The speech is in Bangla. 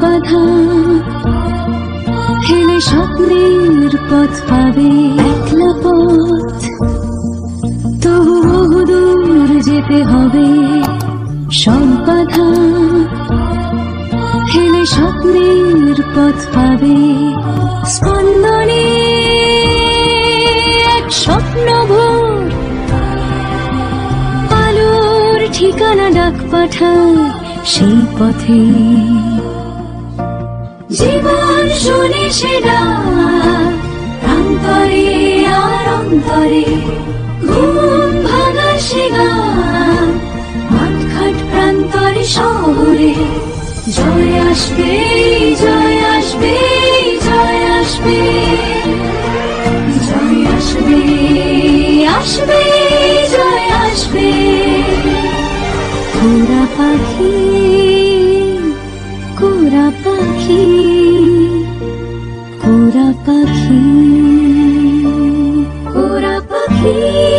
বাধা হেলে স্বপ্নের পথ পাবে, একলা পথ তবু বহুদূর যেতে হবে। সব বাধা হেলে স্বপ্নের পথ পাবে, স্পন্দনে এক স্বপ্ন ভোর আলোর ঠিকানা ডাক পাঠায় সেই পথে। জীবন শুনে সে ডাক প্রান্তরে আর অন্তরে, ঘুম ভাঙা সে গান মাঠঘাট প্রান্তরে শহরে। জয় আসবে, জয় আসবে, জয় আসবে, জয় আসবে, আসবে, জয় আসবে। কোরা পাখি, কোরা পাখি, কোরা পাখি, কোরা পাখি।